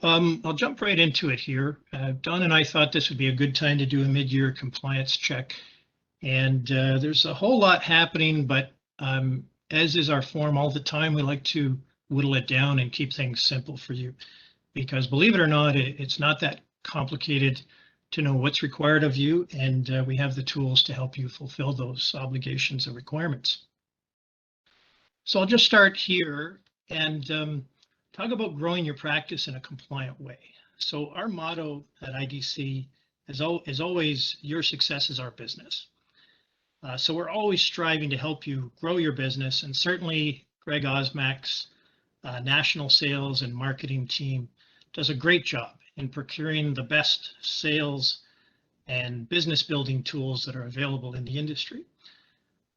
I'll jump right into it here. Don and I thought this would be a good time to do a mid-year compliance check. And there's a whole lot happening, but as is our form all the time, we like to whittle it down and keep things simple for you. Because believe it or not, it's not that complicated to know what's required of you, and we have the tools to help you fulfill those obligations and requirements. So I'll just start here and talk about growing your practice in a compliant way. So our motto at IDC is always, your success is our business. So we're always striving to help you grow your business, and certainly Greg Osmak's national sales and marketing team does a great job in procuring the best sales and business building tools that are available in the industry.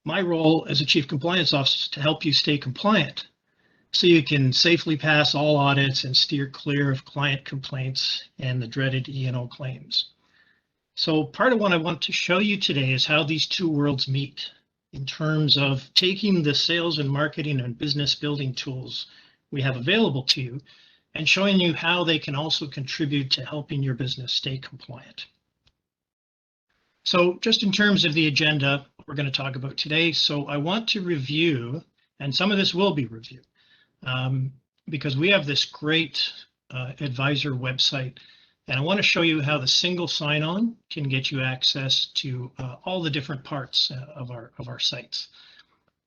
My role as a Chief Compliance Officer is to help you stay compliant so you can safely pass all audits and steer clear of client complaints and the dreaded E&O claims. So part of what I want to show you today is how these two worlds meet in terms of taking the sales and marketing and business building tools we have available to you and showing you how they can also contribute to helping your business stay compliant. So just in terms of the agenda we're going to talk about today, so I want to review, and some of this will be review, because we have this great advisor website, and I want to show you how the single sign-on can get you access to all the different parts of our sites.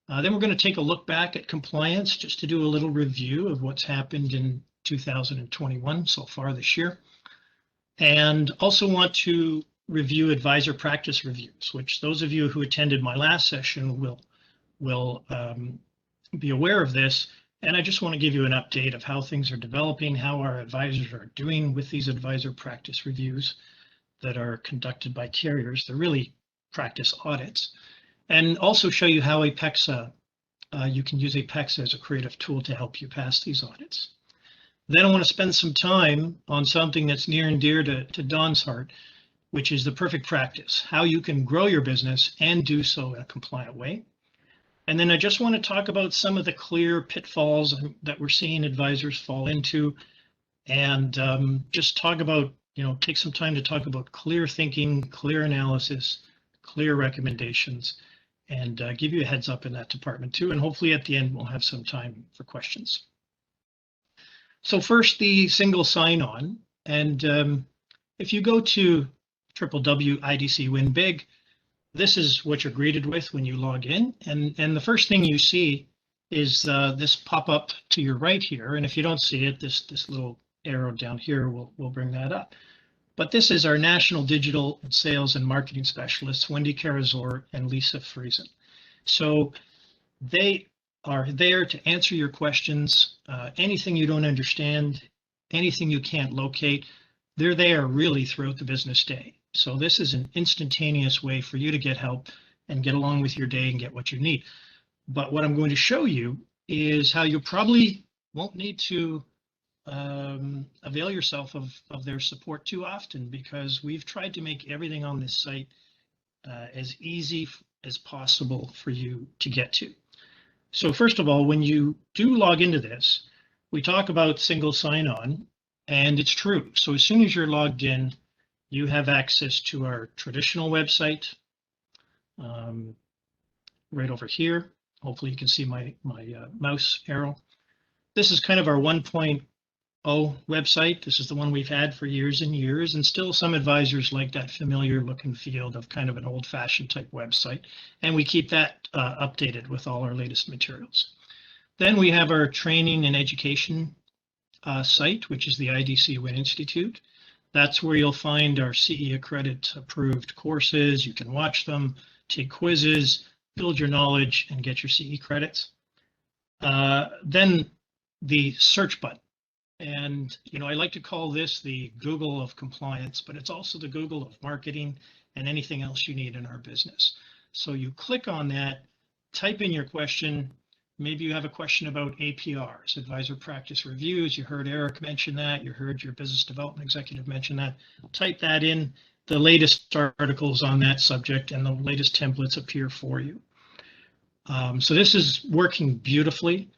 Then we're going to take a look back at compliance just to do a little review of what's happened in 2021 so far this year, and also want to review advisor practice reviews, which those of you who attended my last session will be aware of this. And I just want to give you an update of how things are developing, how our advisors are doing with these advisor practice reviews that are conducted by carriers. They're really practice audits. And also show you how Apexa, you can use Apexa as a creative tool to help you pass these audits. Then I want to spend some time on something that's near and dear to Don's heart, which is the perfect practice, how you can grow your business and do so in a compliant way. And then I just want to talk about some of the clear pitfalls that we're seeing advisors fall into, and just talk about, take some time to talk about clear thinking, clear analysis, clear recommendations, and give you a heads up in that department too. And hopefully at the end, we'll have some time for questions. So first, the single sign-on. And if you go to www.idcwinbig, this is what you're greeted with when you log in. And the first thing you see is this pop-up to your right here. And if you don't see it, this little arrow down here will bring that up. But this is our National Digital Sales and Marketing Specialists, Wendy Carazor and Lisa Friesen. So they are there to answer your questions, anything you don't understand, anything you can't locate. They're there really throughout the business day. So this is an instantaneous way for you to get help and get along with your day and get what you need. But what I'm going to show you is how you probably won't need to avail yourself of their support too often, because we've tried to make everything on this site as easy as possible for you to get to. So first of all, when you do log into this, we talk about single sign-on, and it's true. So as soon as you're logged in, you have access to our traditional website right over here. Hopefully you can see my mouse arrow. This is kind of our 1.0 website. This is the one we've had for years and years, and still some advisors like that familiar look and feel of kind of an old-fashioned type website. And we keep that updated with all our latest materials. Then we have our training and education site, which is the IDC Win Institute. That's where you'll find our CE Accredit approved courses. You can watch them, take quizzes, build your knowledge, and get your CE credits. Then the search button. And, I like to call this the Google of compliance, but it's also the Google of marketing and anything else you need in our business. So you click on that, type in your question. Maybe you have a question about APRs, advisor practice reviews. You heard Eric mention that. You heard your business development executive mention that. Type that in. The latest articles on that subject and the latest templates appear for you. So this is working beautifully.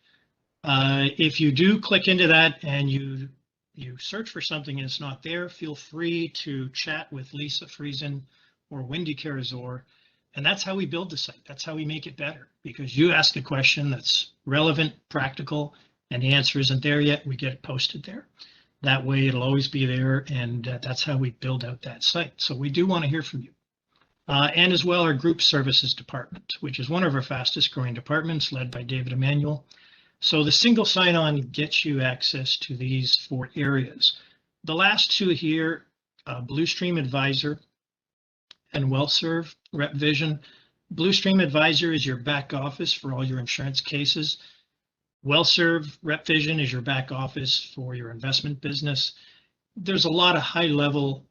If you do click into that and you you search for something and it's not there, feel free to chat with Lisa Friesen or Wendy Carazor. And that's how we build the site. That's how we make it better, because you ask a question that's relevant, practical, and the answer isn't there yet, we get it posted there. That way it'll always be there, and that's how we build out that site. So we do want to hear from you. And as well, our group services department, which is one of our fastest growing departments, led by David Emanuel. So the single sign-on gets you access to these 4 areas. The last 2 here, Bluestream Advisor and WellServe RepVision. Bluestream Advisor is your back office for all your insurance cases. WellServe RepVision is your back office for your investment business. There's a lot of high-level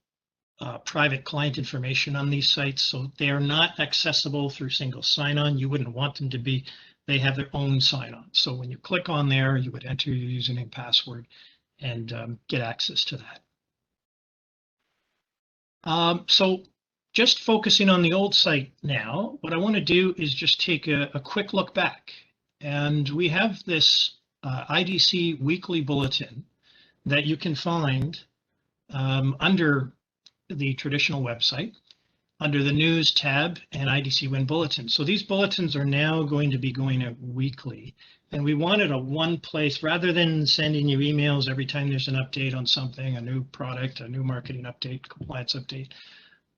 private client information on these sites, so they are not accessible through single sign-on. You wouldn't want them to be. They have their own sign-on. So when you click on there, you would enter your username and password and get access to that. So just focusing on the old site now, what I want to do is just take a quick look back. And we have this IDC Weekly Bulletin that you can find under the traditional website, under the News tab and IDC Win Bulletin. So these bulletins are now going to be going out weekly. And we wanted a one place, rather than sending you emails every time there's an update on something, a new product, a new marketing update, compliance update.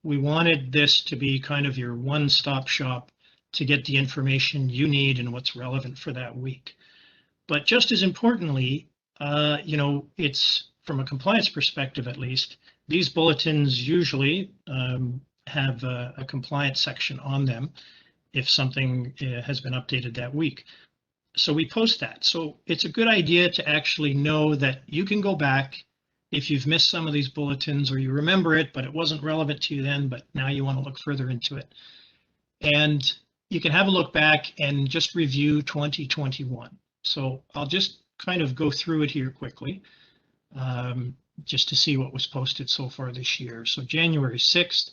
We wanted this to be kind of your one-stop shop to get the information you need and what's relevant for that week. But just as importantly, it's from a compliance perspective, at least, these bulletins usually have a compliance section on them if something has been updated that week. So we post that. So it's a good idea to actually know that you can go back if you've missed some of these bulletins, or you remember it, but it wasn't relevant to you then, but now you want to look further into it. And you can have a look back and just review 2021. So I'll just kind of go through it here quickly, just to see what was posted so far this year. So January 6th,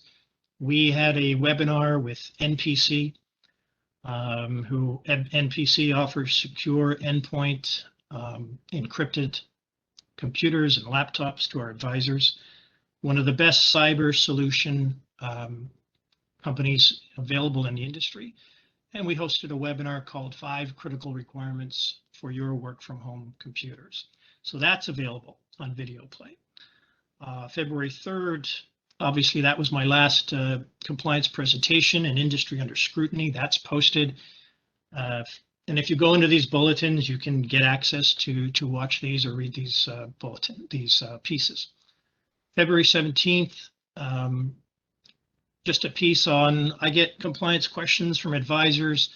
we had a webinar with NPC, who NPC offers secure endpoint encrypted computers and laptops to our advisors. One of the best cyber solution companies available in the industry. And we hosted a webinar called 5 Critical Requirements for Your Work from Home Computers. So that's available on video play. February 3rd, obviously that was my last compliance presentation, and Industry Under Scrutiny. That's posted. And if you go into these bulletins, you can get access to watch these or read these pieces. February 17th, just a piece on, I get compliance questions from advisors.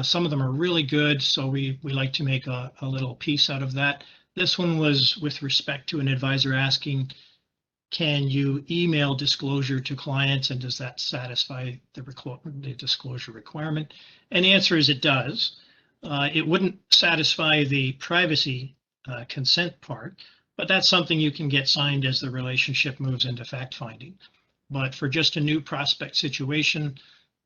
Some of them are really good, so we like to make a little piece out of that. This one was with respect to an advisor asking, can you email disclosure to clients, and does that satisfy the disclosure requirement? And the answer is it does. It wouldn't satisfy the privacy consent part, but that's something you can get signed as the relationship moves into fact finding. But for just a new prospect situation,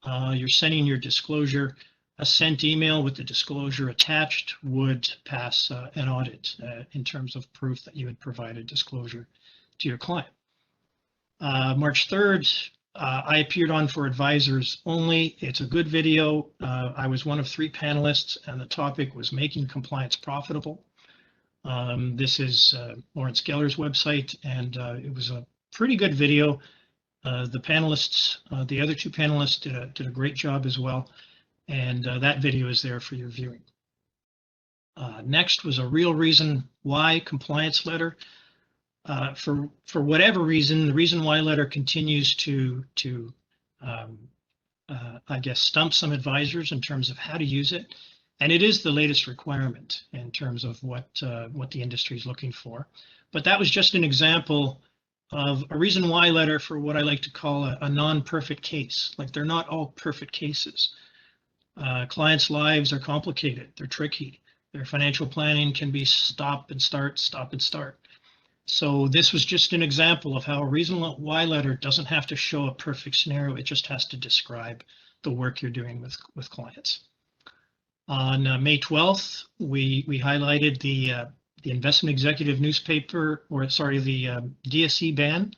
you're sending your disclosure. A sent email with the disclosure attached would pass an audit in terms of proof that you had provided disclosure to your client. March 3rd, I appeared on For Advisors Only. It's a good video. I was one of 3 panelists, and the topic was making compliance profitable. This is Lawrence Geller's website, and it was a pretty good video. The panelists, the other 2 panelists did a great job as well, and that video is there for your viewing. Next was a real reason why compliance letter. For whatever reason, the reason why letter continues to I guess, stump some advisors in terms of how to use it. And it is the latest requirement in terms of what the industry is looking for. But that was just an example of a reason why letter for what I like to call a non-perfect case. Like, they're not all perfect cases. Clients' lives are complicated. They're tricky. Their financial planning can be stop and start, stop and start. So this was just an example of how a reason why letter doesn't have to show a perfect scenario. It just has to describe the work you're doing with clients. On May 12th, we highlighted investment executive newspaper, or sorry, the DSE ban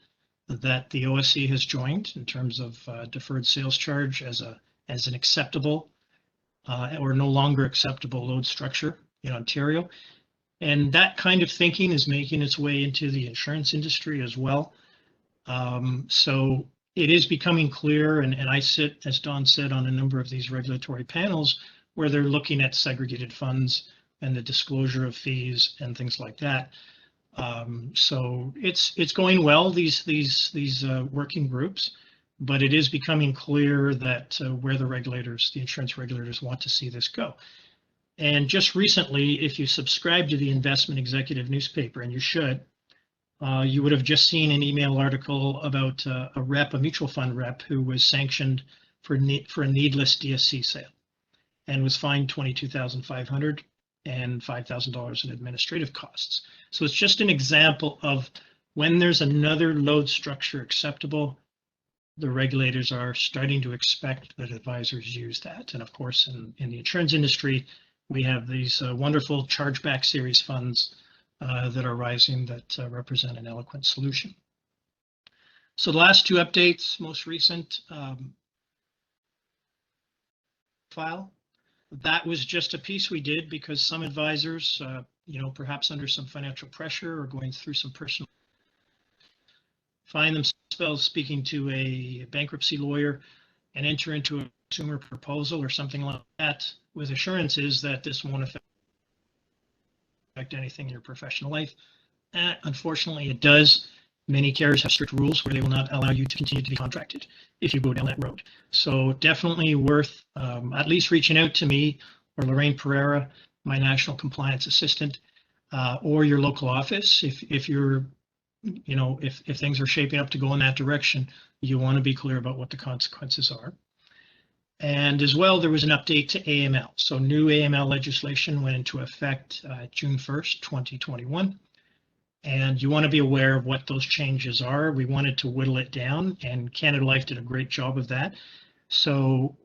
that the OSC has joined in terms of deferred sales charge as an acceptable or no longer acceptable load structure in Ontario. And that kind of thinking is making its way into the insurance industry as well. So it is becoming clear, and I sit, as Don said, on a number of these regulatory panels where they're looking at segregated funds and the disclosure of fees and things like that. So it's going well, these working groups, but it is becoming clear that where the insurance regulators want to see this go. And just recently, if you subscribe to the Investment Executive newspaper, and you should, you would have just seen an email article about a mutual fund rep who was sanctioned for a needless DSC sale and was fined $22,500 and $5,000 in administrative costs. So it's just an example of when there's another load structure acceptable, the regulators are starting to expect that advisors use that. And of course, in the insurance industry, we have these wonderful chargeback series funds that are rising that represent an eloquent solution. So the last two updates, most recent file, that was just a piece we did because some advisors, perhaps under some financial pressure or going through some personal, find themselves speaking to a bankruptcy lawyer and enter into a consumer proposal or something like that with assurances that this won't affect anything in your professional life. Unfortunately, it does. Many carriers have strict rules where they will not allow you to continue to be contracted if you go down that road. So definitely worth at least reaching out to me or Lorraine Pereira, my national compliance assistant, or your local office. If you're, if things are shaping up to go in that direction, you want to be clear about what the consequences are. And as well, there was an update to AML. So new AML legislation went into effect June 1st, 2021. And you want to be aware of what those changes are. We wanted to whittle it down, and Canada Life did a great job of that. So,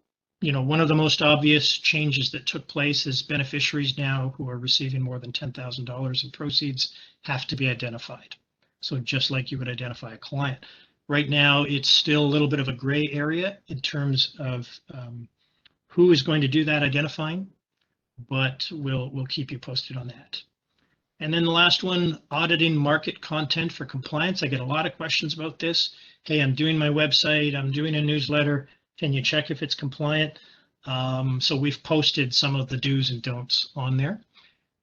one of the most obvious changes that took place is beneficiaries now who are receiving more than $10,000 in proceeds have to be identified. So just like you would identify a client. Right now, it's still a little bit of a gray area in terms of who is going to do that identifying, but we'll keep you posted on that. And then the last one, auditing market content for compliance. I get a lot of questions about this. Hey, I'm doing my website, I'm doing a newsletter. Can you check if it's compliant? So we've posted some of the do's and don'ts on there.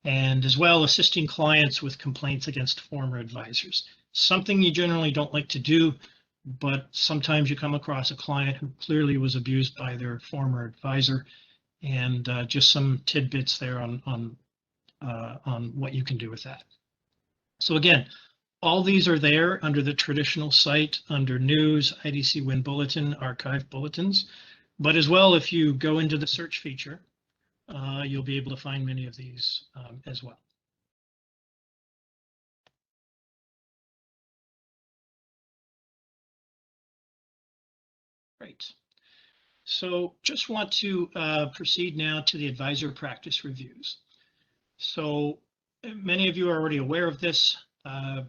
And as well, assisting clients with complaints against former advisors. Something you generally don't like to do, but sometimes you come across a client who clearly was abused by their former advisor, and just some tidbits there on what you can do with that. So again, all these are there under the traditional site, under news, IDC Win Bulletin, archive bulletins. But as well, if you go into the search feature, you'll be able to find many of these as well. Great. So just want to proceed now to the advisor practice reviews. So many of you are already aware of this,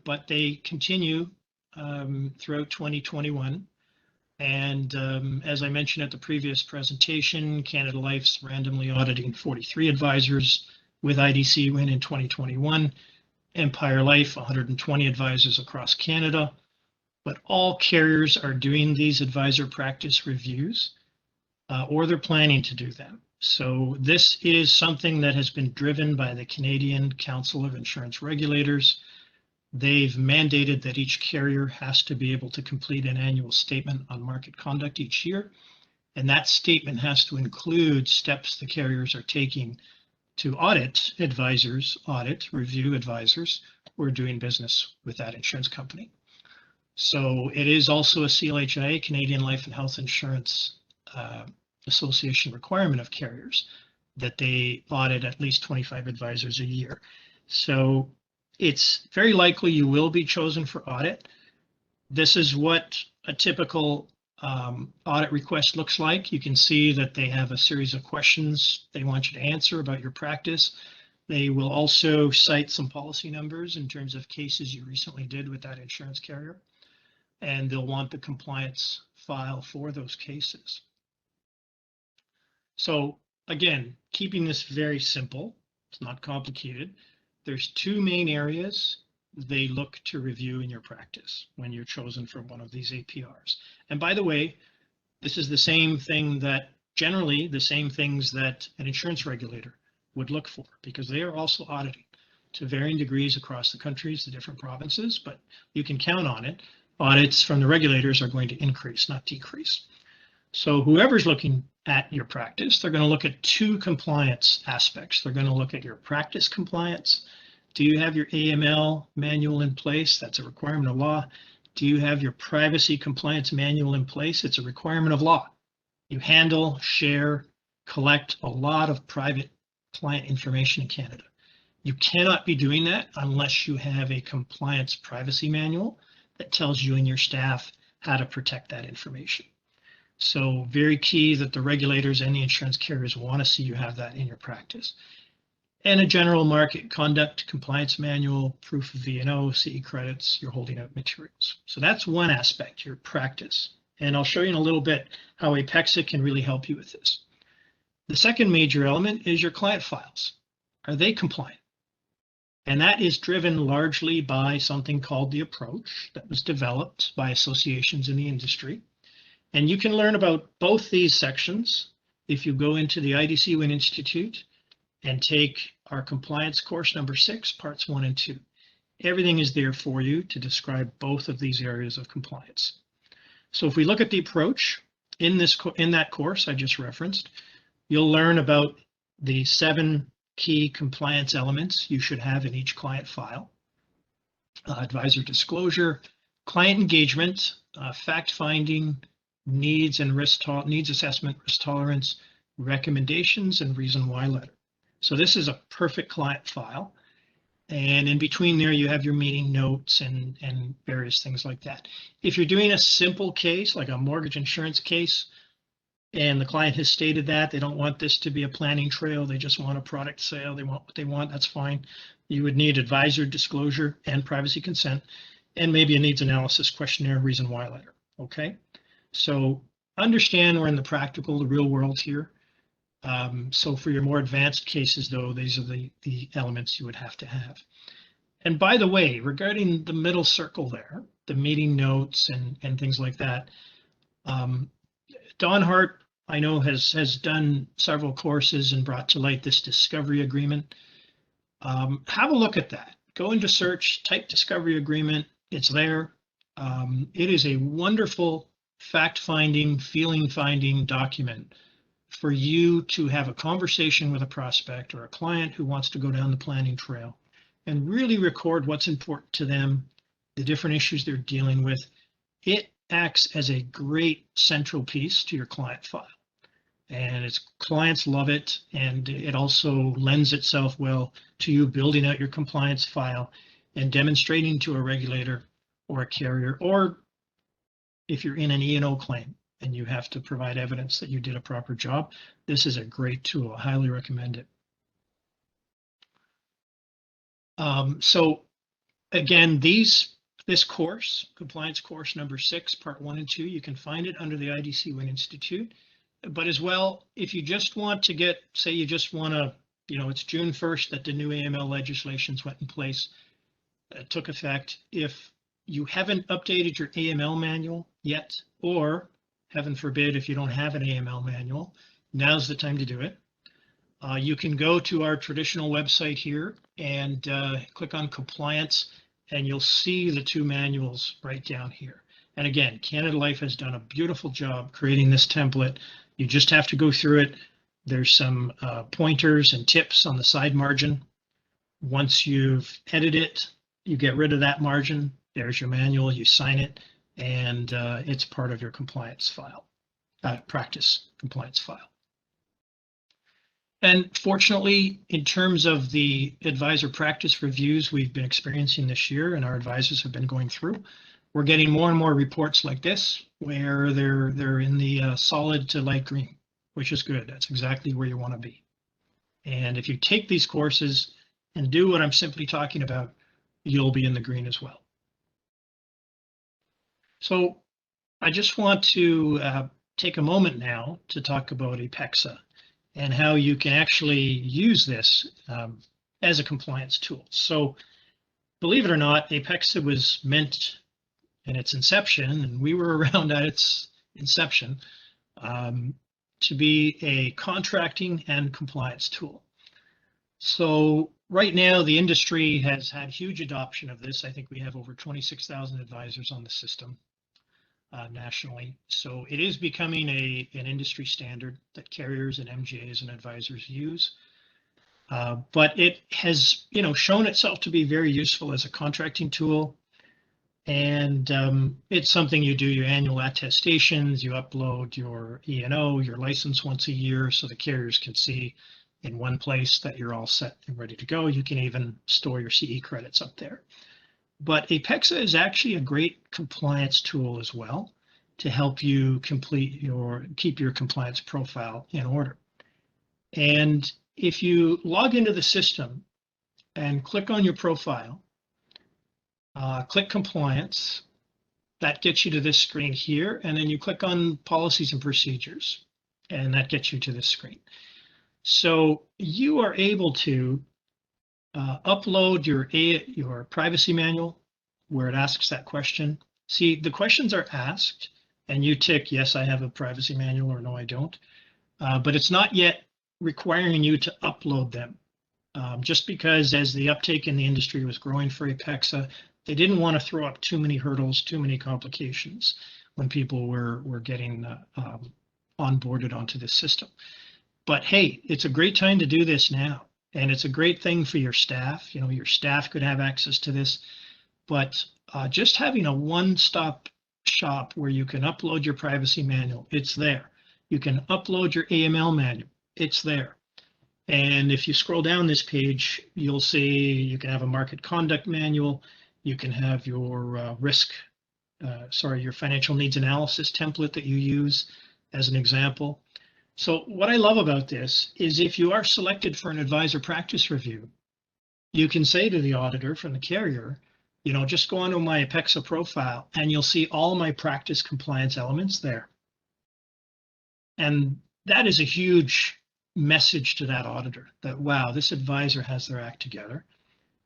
but they continue throughout 2021. And as I mentioned at the previous presentation, Canada Life's randomly auditing 43 advisors with IDC Win in 2021, Empire Life 120 advisors across Canada, but all carriers are doing these advisor practice reviews or they're planning to do them. So this is something that has been driven by the Canadian Council of Insurance Regulators. They've mandated that each carrier has to be able to complete an annual statement on market conduct each year. And that statement has to include steps the carriers are taking to review advisors who are doing business with that insurance company. So it is also a CLHIA, Canadian Life and Health Insurance Association requirement of carriers that they audit at least 25 advisors a year. So it's very likely you will be chosen for audit. This is what a typical audit request looks like. You can see that they have a series of questions they want you to answer about your practice. They will also cite some policy numbers in terms of cases you recently did with that insurance carrier, and they'll want the compliance file for those cases. So again, keeping this very simple, it's not complicated. There's two main areas they look to review in your practice when you're chosen for one of these APRs. And by the way, this is the same thing that generally the same things that an insurance regulator would look for, because they are also auditing to varying degrees across the countries, the different provinces, but you can count on it. Audits from the regulators are going to increase, not decrease. So whoever's looking at your practice, they're going to look at two compliance aspects. They're going to look at your practice compliance. Do you have your AML manual in place? That's a requirement of law. Do you have your privacy compliance manual in place? It's a requirement of law. You handle, share, collect a lot of private client information in Canada. You cannot be doing that unless you have a compliance privacy manual that tells you and your staff how to protect that information. So very key that the regulators and the insurance carriers want to see you have that in your practice. And a general market conduct compliance manual, proof of V&O, CE credits, your holding out materials. So that's one aspect, your practice. And I'll show you in a little bit how Apexa can really help you with this. The second major element is your client files. Are they compliant? And that is driven largely by something called the approach that was developed by associations in the industry. And you can learn about both these sections if you go into the IDC Win Institute and take our compliance course number 6, parts 1 and 2. Everything is there for you to describe both of these areas of compliance. So if we look at the approach in that course I just referenced, you'll learn about the 7 key compliance elements you should have in each client file. Advisor disclosure, client engagement, fact-finding, needs and needs assessment, risk tolerance, recommendations, and reason why letter. So this is a perfect client file. And in between there, you have your meeting notes and various things like that. If you're doing a simple case, like a mortgage insurance case, and the client has stated that they don't want this to be a planning trail, they just want a product sale, they want what they want, that's fine. You would need advisor disclosure and privacy consent, and maybe a needs analysis questionnaire, reason why letter, okay? So understand we're in the practical, the real world here. So for your more advanced cases, though, these are the elements you would have to have. And by the way, regarding the middle circle there, the meeting notes and things like that, Don Hart, I know, has done several courses and brought to light this discovery agreement. Have a look at that. Go into search, type discovery agreement. It's there. It is a wonderful fact-finding, feeling-finding document for you to have a conversation with a prospect or a client who wants to go down the planning trail and really record what's important to them, the different issues they're dealing with. It acts as a great central piece to your client file. And its clients love it, and it also lends itself well to you building out your compliance file and demonstrating to a regulator or a carrier, or if you're in an E&O claim and you have to provide evidence that you did a proper job, this is a great tool. I highly recommend it. So again, this course, compliance course number 6, part 1 and 2, you can find it under the IDC Win Institute. But as well, if you just want to get, say you just want to, it's June 1st that the new AML legislations went in place, took effect. If you haven't updated your AML manual yet, or heaven forbid, if you don't have an AML manual, now's the time to do it. You can go to our traditional website here and click on compliance, and you'll see the 2 manuals right down here. And again, Canada Life has done a beautiful job creating this template. You just have to go through it. There's some pointers and tips on the side margin. Once you've edited it, you get rid of that margin. There's your manual, you sign it, and it's part of your compliance file, practice compliance file. And fortunately, in terms of the advisor practice reviews we've been experiencing this year and our advisors have been going through, we're getting more and more reports like this where they're in the solid to light green, which is good. That's exactly where you want to be. And if you take these courses, and do what I'm simply talking about, you'll be in the green as well. So I just want to take a moment now to talk about Apexa and how you can actually use this as a compliance tool. So believe it or not, Apexa was meant in its inception, and we were around at its inception, to be a contracting and compliance tool. So right now, the industry has had huge adoption of this. I think we have over 26,000 advisors on the system nationally. So it is becoming an industry standard that carriers and MGAs and advisors use. But it has, shown itself to be very useful as a contracting tool. And it's something you do your annual attestations, you upload your E&O, your license once a year, so the carriers can see in one place that you're all set and ready to go. You can even store your CE credits up there. But Apexa is actually a great compliance tool as well to help you keep your compliance profile in order. And if you log into the system and click on your profile, click compliance, that gets you to this screen here, and then you click on policies and procedures, and that gets you to this screen. So you are able to upload your privacy manual where it asks that question. See, the questions are asked, and you tick, yes, I have a privacy manual, or no, I don't. But it's not yet requiring you to upload them. Just because as the uptake in the industry was growing for Apexa, they didn't want to throw up too many hurdles, too many complications when people were getting onboarded onto this system. But hey, it's a great time to do this now. And it's a great thing for your staff. Your staff could have access to this. But just having a one-stop shop where you can upload your privacy manual, it's there. You can upload your AML manual, it's there. And if you scroll down this page, you'll see you can have a market conduct manual. You can have your your financial needs analysis template that you use as an example. So what I love about this is if you are selected for an advisor practice review, you can say to the auditor from the carrier, just go onto my Apexa profile and you'll see all my practice compliance elements there. And that is a huge message to that auditor that, wow, this advisor has their act together.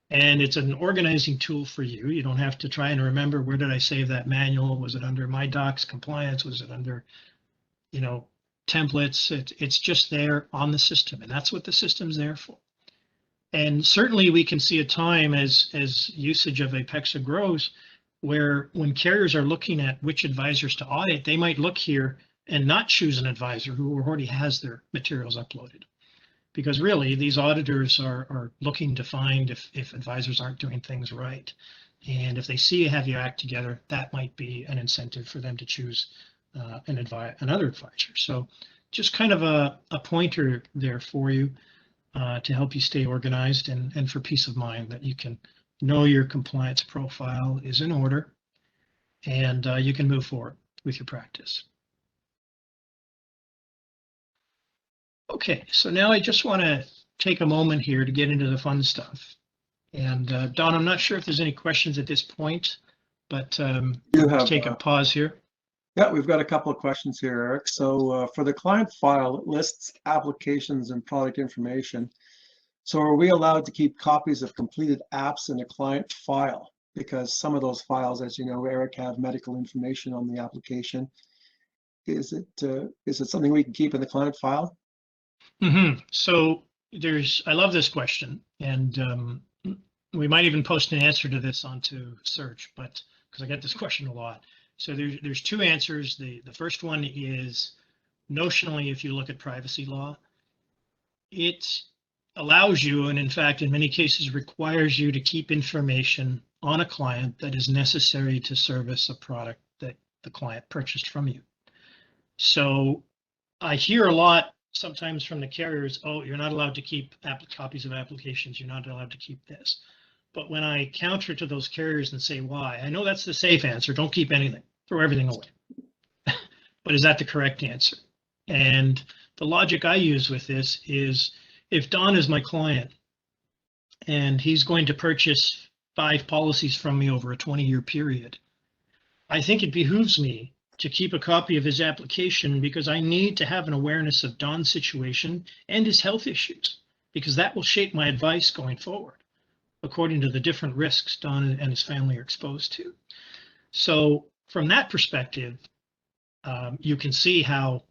And it's an organizing tool for you. You don't have to try and remember, where did I save that manual? Was it under my docs compliance? Was it under, templates? It's just there on the system, and that's what the system's there for. And certainly we can see a time as usage of Apexa grows, where when carriers are looking at which advisors to audit, they might look here and not choose an advisor who already has their materials uploaded. Because really, these auditors are looking to find if advisors aren't doing things right. And if they see you have your act together, that might be an incentive for them to choose another advisor. So just kind of a pointer there for you to help you stay organized and for peace of mind that you can know your compliance profile is in order and you can move forward with your practice. Okay, so now I just want to take a moment here to get into the fun stuff. And Don, I'm not sure if there's any questions at this point, but let's take a pause here. Yeah, we've got a couple of questions here, Eric. So for the client file, it lists applications and product information. So are we allowed to keep copies of completed apps in a client file? Because some of those files, as you know, Eric, have medical information on the application. Is it something we can keep in the client file? Mm-hmm. So I love this question, and we might even post an answer to this onto Search, but because I get this question a lot. So there's two answers. The first one is notionally, if you look at privacy law, it allows you, and in fact, in many cases requires you to keep information on a client that is necessary to service a product that the client purchased from you. So I hear a lot sometimes from the carriers, oh, you're not allowed to keep copies of applications, you're not allowed to keep this. But when I counter to those carriers and say why, I know that's the safe answer, don't keep anything, throw everything away. But is that the correct answer? And the logic I use with this is, if Don is my client and he's going to purchase 5 policies from me over a 20-year period. I think it behooves me to keep a copy of his application because I need to have an awareness of Don's situation and his health issues, because that will shape my advice going forward, according to the different risks Don and his family are exposed to. So from that perspective, you can see how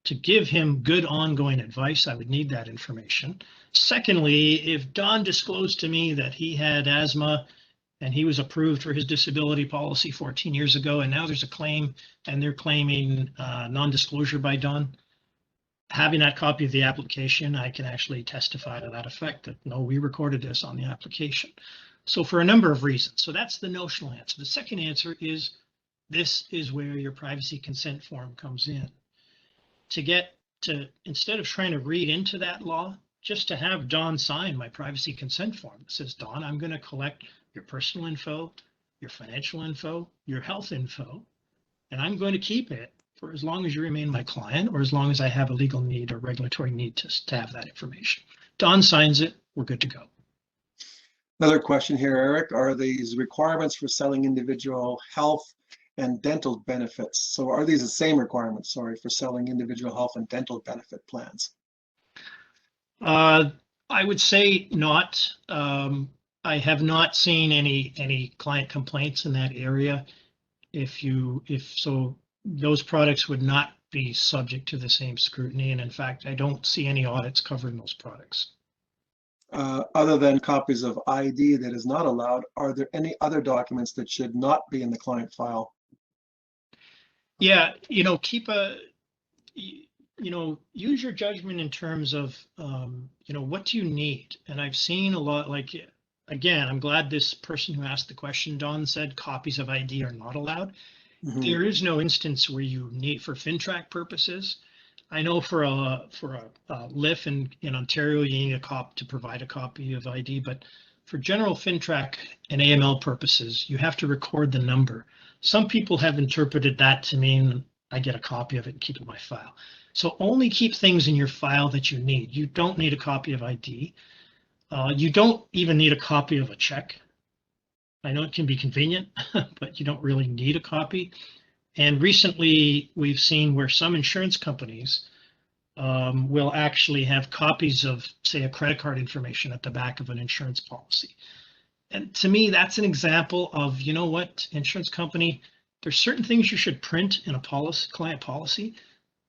to give him good ongoing advice, I would need that information. Secondly, if Don disclosed to me that he had asthma and he was approved for his disability policy 14 years ago, and now there's a claim and they're claiming non-disclosure by Don, having that copy of the application, I can actually testify to that effect that, no, we recorded this on the application. So for a number of reasons. So that's the notional answer. The second answer is, this is where your privacy consent form comes in. To get to, instead of trying to read into that law, just to have Don sign my privacy consent form that says, Don, I'm going to collect your personal info, your financial info, your health info, and I'm going to keep it for as long as you remain my client or as long as I have a legal need or regulatory need to have that information. Don signs it, we're good to go. Another question here, Eric, are these requirements for selling individual health and dental benefits? So are these the same requirements, sorry, for selling individual health and dental benefit plans? I would say not. I have not seen any client complaints in that area. If so, those products would not be subject to the same scrutiny. And in fact, I don't see any audits covering those products. Other than copies of ID that is not allowed, are there any other documents that should not be in the client file? Yeah, keep use your judgment in terms of, what do you need? And I've seen a lot, like, again, I'm glad this person who asked the question, Don, said copies of ID are not allowed. Mm-hmm. There is no instance where you need, for FinTrack purposes. I know for a LIF in Ontario, you need a cop to provide a copy of ID, but for general FinTrack and AML purposes, you have to record the number. Some people have interpreted that to mean I get a copy of it and keep it in my file. So only keep things in your file that you need. You don't need a copy of ID. You don't even need a copy of a check. I know it can be convenient, but you don't really need a copy. And recently, we've seen where some insurance companies will actually have copies of, say, a credit card information at the back of an insurance policy. And to me, that's an example of, you know what, insurance company, there's certain things you should print in a policy, client policy,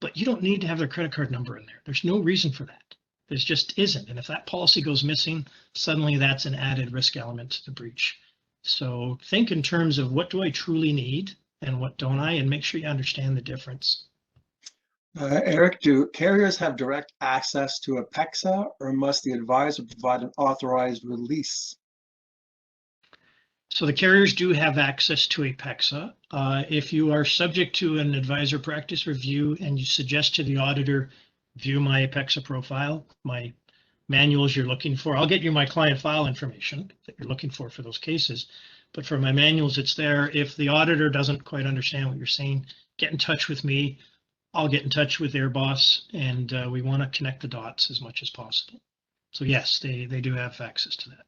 but you don't need to have their credit card number in there. There's no reason for that. There just isn't. And if that policy goes missing, suddenly that's an added risk element to the breach. So think in terms of, what do I truly need and what don't I, and make sure you understand the difference. Eric, do carriers have direct access to Apexa, or must the advisor provide an authorized release? So the carriers do have access to Apexa. If you are subject to an advisor practice review and you suggest to the auditor, view my Apexa profile, my manuals you're looking for, I'll get you my client file information that you're looking for those cases. But for my manuals, it's there. If the auditor doesn't quite understand what you're saying, get in touch with me. I'll get in touch with their boss, and we want to connect the dots as much as possible. So yes, they do have access to that.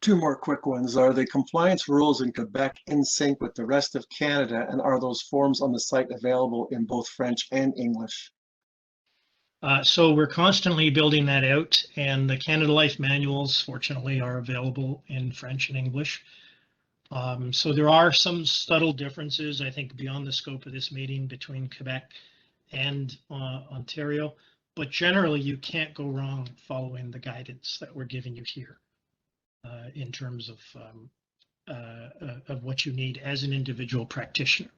Two more quick ones. Are the compliance rules in Quebec in sync with the rest of Canada, and are those forms on the site available in both French and English? So we're constantly building that out, and the Canada Life manuals, fortunately, are available in French and English. So there are some subtle differences, I think, beyond the scope of this meeting between Quebec and Ontario, but generally you can't go wrong following the guidance that we're giving you here in terms of what you need as an individual practitioner.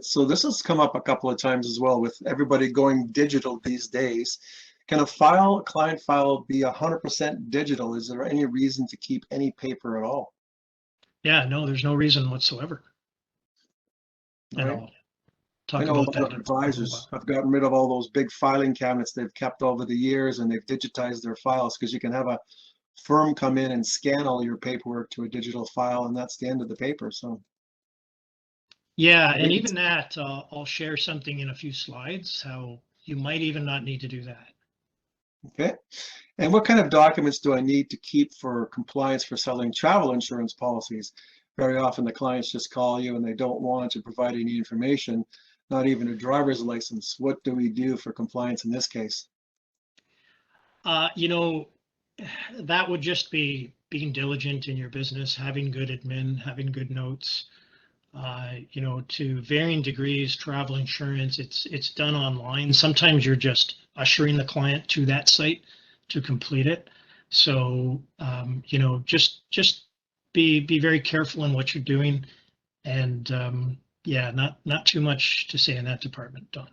So this has come up a couple of times as well with everybody going digital these days. Can a client file be 100% digital? Is there any reason to keep any paper at all? Yeah, no, there's no reason whatsoever. Right. I'll talk I know about a lot of advisors have gotten rid of all those big filing cabinets they've kept over the years, and they've digitized their files, because you can have a firm come in and scan all your paperwork to a digital file, and that's the end of the paper. So yeah, and even that, I'll share something in a few slides, how you might even not need to do that. Okay. And what kind of documents do I need to keep for compliance for selling travel insurance policies? Very often the clients just call you and they don't want to provide any information, not even a driver's license. What do we do for compliance in this case? You know, that would just be being diligent in your business, having good admin, having good notes. You know, to varying degrees, travel insurance, it's done online. Sometimes you're just ushering the client to that site to complete it. So, you know, just be very careful in what you're doing. And yeah, not too much to say in that department, Don.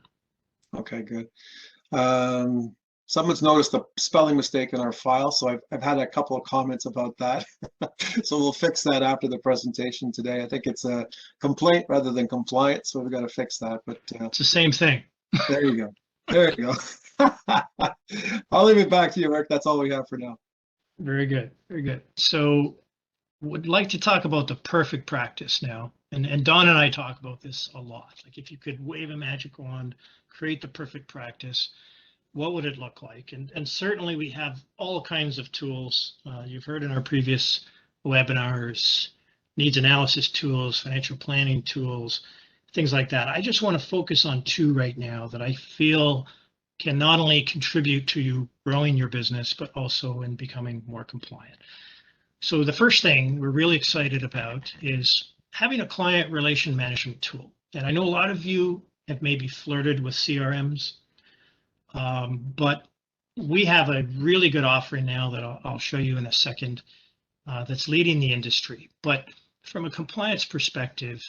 Okay, good. Someone's noticed a spelling mistake in our file, so I've had a couple of comments about that. So we'll fix that after the presentation today. I think it's a complaint rather than compliance, so we've got to fix that. But It's the same thing. there you go. There you go. I'll leave it back to you, Rick. That's all we have for now. Very good. Very good. So would like to talk about the perfect practice now. And Don and I talk about this a lot. Like if you could wave a magic wand, create the perfect practice, what would it look like? And certainly we have all kinds of tools. You've heard in our previous webinars, needs analysis tools, financial planning tools, things like that. I just want to focus on two right now that I feel can not only contribute to you growing your business, but also in becoming more compliant. So the first thing we're really excited about is having a client relation management tool. And I know a lot of you have maybe flirted with CRMs, but we have a really good offering now that I'll show you in a second that's leading the industry. But from a compliance perspective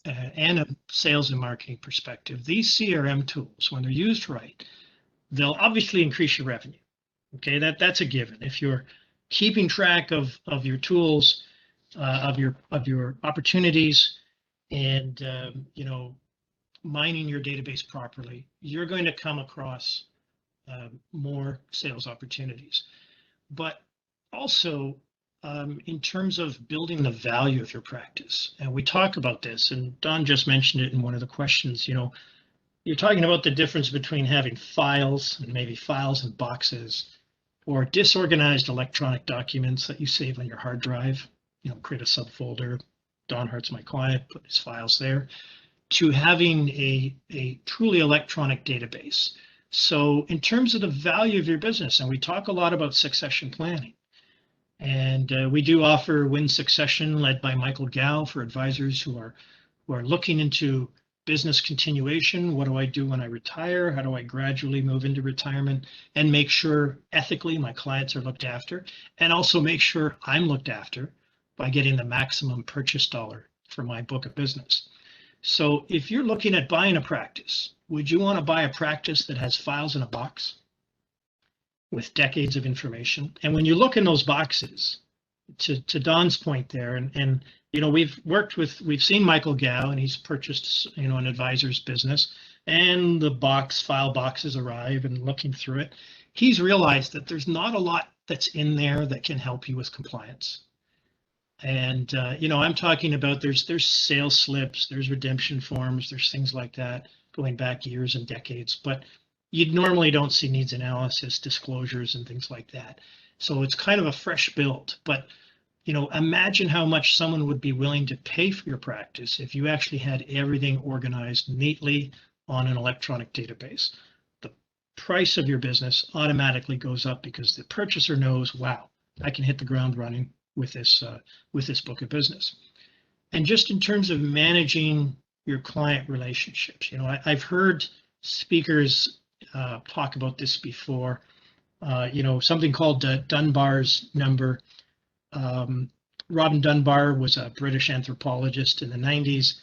and a sales and marketing perspective, these CRM tools, when they're used right, they'll obviously increase your revenue. Okay, that's a given. If you're keeping track of your tools, of your opportunities, and you know, mining your database properly, you're going to come across more sales opportunities. But also in terms of building the value of your practice, and we talk about this, and Don just mentioned it in one of the questions, you know, you're talking about the difference between having files and maybe files and boxes, or disorganized electronic documents that you save on your hard drive, you know, create a subfolder, Don Hart's my client, put his files there, to having a truly electronic database. So in terms of the value of your business, and we talk a lot about succession planning, and we do offer Win Succession led by Michael Gow for advisors who are looking into business continuation. What do I do when I retire? How do I gradually move into retirement and make sure ethically my clients are looked after, and also make sure I'm looked after by getting the maximum purchase dollar for my book of business. So if you're looking at buying a practice, would you want to buy a practice that has files in a box with decades of information? And when you look in those boxes, to Don's point there, and you know, we've seen Michael Gow, and he's purchased, you know, an advisor's business, and the file boxes arrive, and looking through it, he's realized that there's not a lot that's in there that can help you with compliance. And you know, I'm talking about there's sales slips, there's redemption forms, there's things like that going back years and decades, but you normally don't see needs analysis, disclosures, and things like that. So it's kind of a fresh build. But you know, imagine how much someone would be willing to pay for your practice if you actually had everything organized neatly on an electronic database. The price of your business automatically goes up because the purchaser knows, wow, I can hit the ground running with this book of business. And just in terms of managing your client relationships, you know, I've heard speakers talk about this before. You know, something called Dunbar's number. Robin Dunbar was a British anthropologist in the 90s,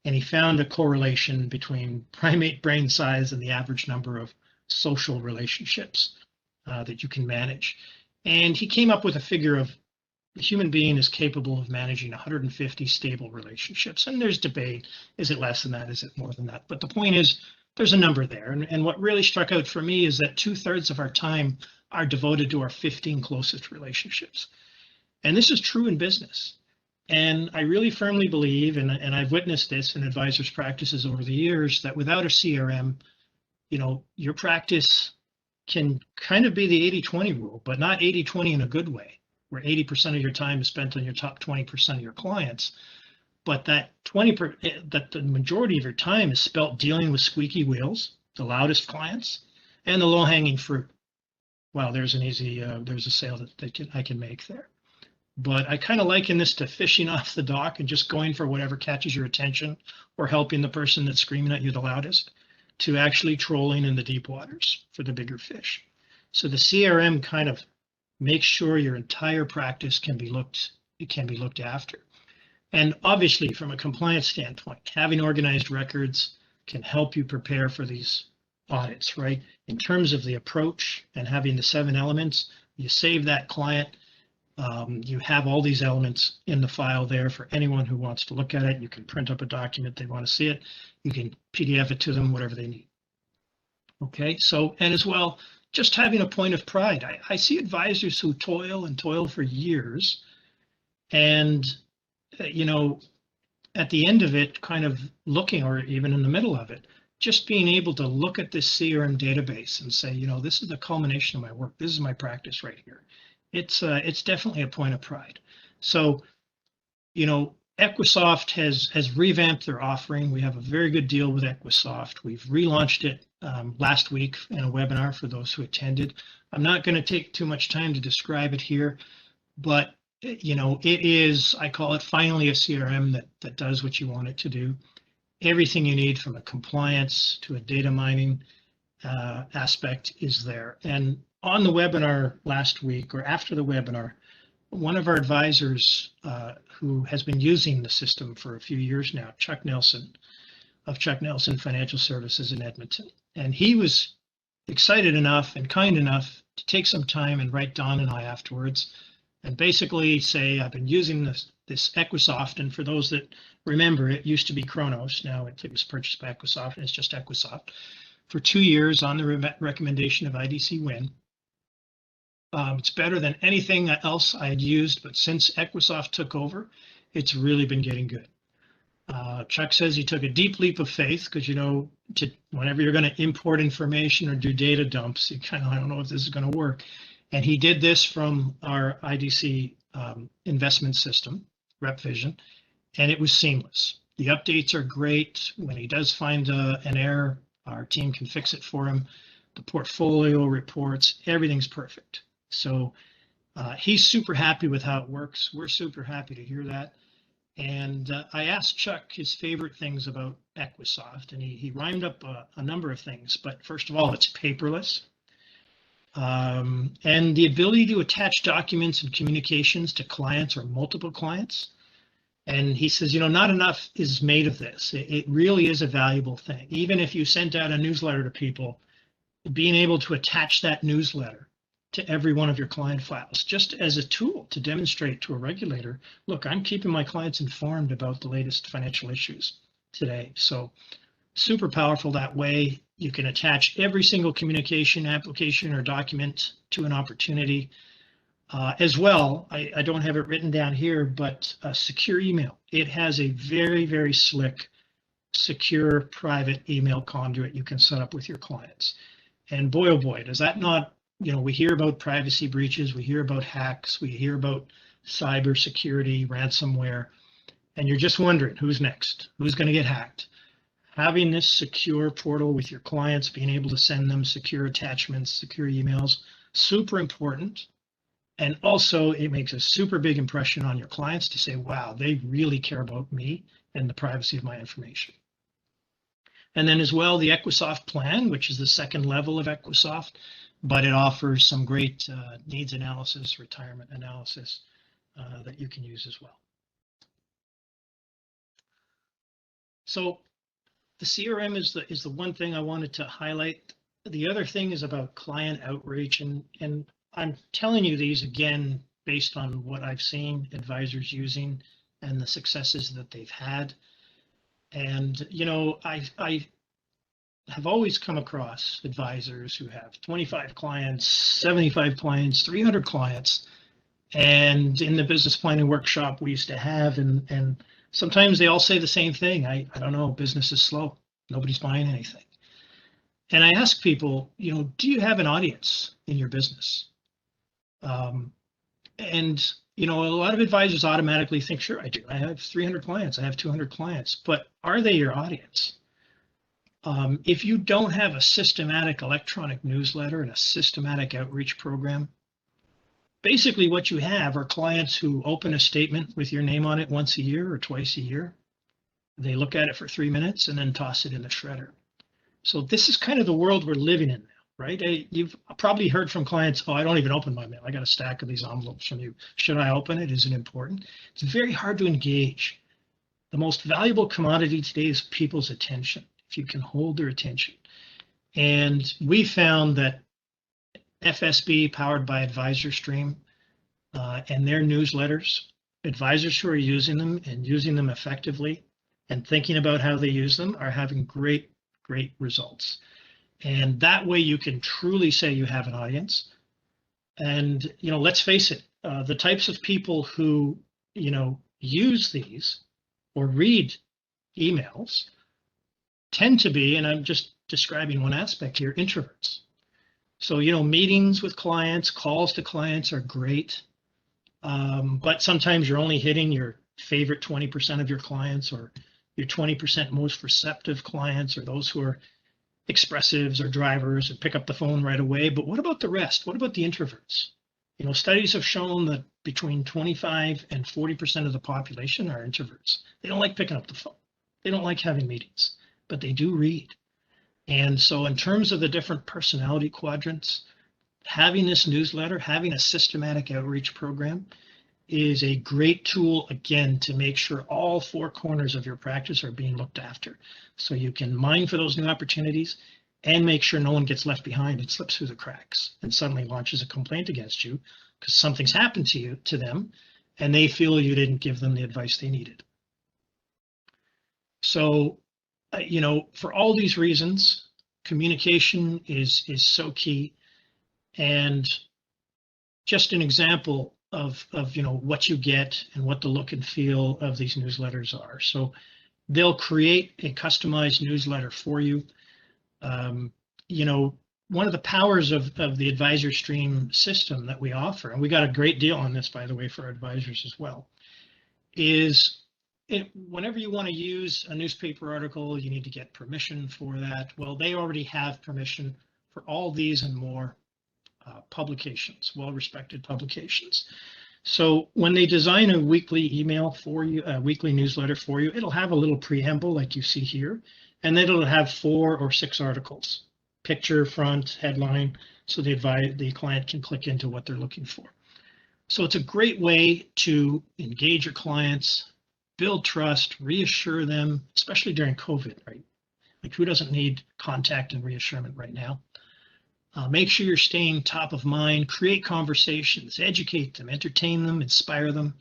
and he found a correlation between primate brain size and the average number of social relationships that you can manage. And he came up with a figure of the human being is capable of managing 150 stable relationships. And there's debate, is it less than that, is it more than that? But the point is, there's a number there. And what really struck out for me is that 2/3 of our time are devoted to our 15 closest relationships. And this is true in business. And I really firmly believe, and I've witnessed this in advisors' practices over the years, that without a CRM, you know, your practice can kind of be the 80-20 rule, but not 80-20 in a good way, where 80% of your time is spent on your top 20% of your clients, but that the majority of your time is spent dealing with squeaky wheels, the loudest clients, and the low-hanging fruit. Wow, there's an easy, there's a sale that I can make there. But I kind of liken this to fishing off the dock and just going for whatever catches your attention, or helping the person that's screaming at you the loudest, to actually trolling in the deep waters for the bigger fish. So the CRM kind of makes sure your entire practice can be looked after. And obviously, from a compliance standpoint, having organized records can help you prepare for these audits, right? In terms of the approach and having the 7 elements, you save that client. You have all these elements in the file there for anyone who wants to look at it. You can print up a document, they want to see it. You can PDF it to them, whatever they need. Okay, so, and as well, just having a point of pride. I see advisors who toil for years, and you know, at the end of it, kind of looking, or even in the middle of it, just being able to look at this CRM database and say, you know, this is the culmination of my work. This is my practice right here. It's definitely a point of pride. So, you know, Equisoft has revamped their offering. We have a very good deal with Equisoft. We've relaunched it last week in a webinar for those who attended. I'm not going to take too much time to describe it here, but you know, it is, I call it finally a CRM that does what you want it to do. Everything you need from a compliance to a data mining aspect is there. And on the webinar last week, or after the webinar, one of our advisors who has been using the system for a few years now, Chuck Nelson of Chuck Nelson Financial Services in Edmonton, and he was excited enough and kind enough to take some time and write Don and I afterwards and basically say, I've been using this Equisoft, and for those that remember, it used to be Kronos. Now it was purchased by Equisoft, and it's just Equisoft, for 2 years on the recommendation of IDC Win. It's better than anything else I had used, but since Equisoft took over, it's really been getting good. Chuck says he took a deep leap of faith because, you know, whenever you're going to import information or do data dumps, you kind of, I don't know if this is going to work. And he did this from our IDC investment system, RepVision, and it was seamless. The updates are great. When he does find an error, our team can fix it for him. The portfolio reports, everything's perfect. So he's super happy with how it works. We're super happy to hear that. And I asked Chuck his favorite things about Equisoft, and he rhymed up a number of things. But first of all, it's paperless. And the ability to attach documents and communications to clients or multiple clients. And he says, you know, not enough is made of this. It really is a valuable thing. Even if you sent out a newsletter to people, being able to attach that newsletter to every one of your client files, just as a tool to demonstrate to a regulator, look, I'm keeping my clients informed about the latest financial issues today. So super powerful that way. You can attach every single communication, application, or document to an opportunity. As well, I don't have it written down here, but secure email. It has a very, very slick, secure, private email conduit you can set up with your clients. And boy, oh boy, does that not, you know, we hear about privacy breaches, we hear about hacks, we hear about cybersecurity, ransomware, and you're just wondering who's next, who's going to get hacked. Having this secure portal with your clients, being able to send them secure attachments, secure emails, super important. And also it makes a super big impression on your clients to say, wow, they really care about me and the privacy of my information. And then as well, the Equisoft plan, which is the second level of Equisoft, but it offers some great needs analysis, retirement analysis that you can use as well. So the CRM is the one thing I wanted to highlight. The other thing is about client outreach, and I'm telling you these again based on what I've seen advisors using and the successes that they've had. And you know, I have always come across advisors who have 25 clients, 75 clients, 300 clients, and in the business planning workshop we used to have, and sometimes they all say the same thing. I don't know, business is slow. Nobody's buying anything. And I ask people, do you have an audience in your business? And a lot of advisors automatically think, sure, I do. I have 300 clients. I have 200 clients. But are they your audience? If you don't have a systematic electronic newsletter and a systematic outreach program, basically what you have are clients who open a statement with your name on it once a year or twice a year. They look at it for 3 minutes and then toss it in the shredder. So this is kind of the world we're living in now, right? You've probably heard from clients, oh, I don't even open my mail. I got a stack of these envelopes from you. Should I open it? Is it important? It's very hard to engage. The most valuable commodity today is people's attention, if you can hold their attention. And we found that FSB, powered by AdvisorStream, and their newsletters, advisors who are using them and using them effectively and thinking about how they use them are having great results. And that way you can truly say you have an audience. And, let's face it, the types of people who, use these or read emails tend to be, and I'm just describing one aspect here, introverts. So, meetings with clients, calls to clients are great. But sometimes you're only hitting your favorite 20% of your clients, or your 20% most receptive clients, or those who are expressives or drivers and pick up the phone right away. But what about the rest? What about the introverts? Studies have shown that between 25 and 40% of the population are introverts. They don't like picking up the phone. They don't like having meetings, but they do read. And so in terms of the different personality quadrants, having this newsletter, having a systematic outreach program is a great tool, again, to make sure all four corners of your practice are being looked after. So you can mine for those new opportunities and make sure no one gets left behind and slips through the cracks and suddenly launches a complaint against you because something's happened to them and they feel you didn't give them the advice they needed. So, for all these reasons, communication is so key. And just an example of what you get and what the look and feel of these newsletters are. So they'll create a customized newsletter for you. One of the powers of the AdvisorStream system that we offer, and we got a great deal on this, by the way, for advisors as well, is whenever you want to use a newspaper article, you need to get permission for that. Well, they already have permission for all these and more publications, well-respected publications. So when they design a weekly email for you, a weekly newsletter for you, it'll have a little preamble like you see here, and then it'll have 4 or 6 articles, picture, front, headline, so the client can click into what they're looking for. So it's a great way to engage your clients, build trust, reassure them, especially during COVID, right? Like, who doesn't need contact and reassurance right now? Make sure you're staying top of mind, create conversations, educate them, entertain them, inspire them.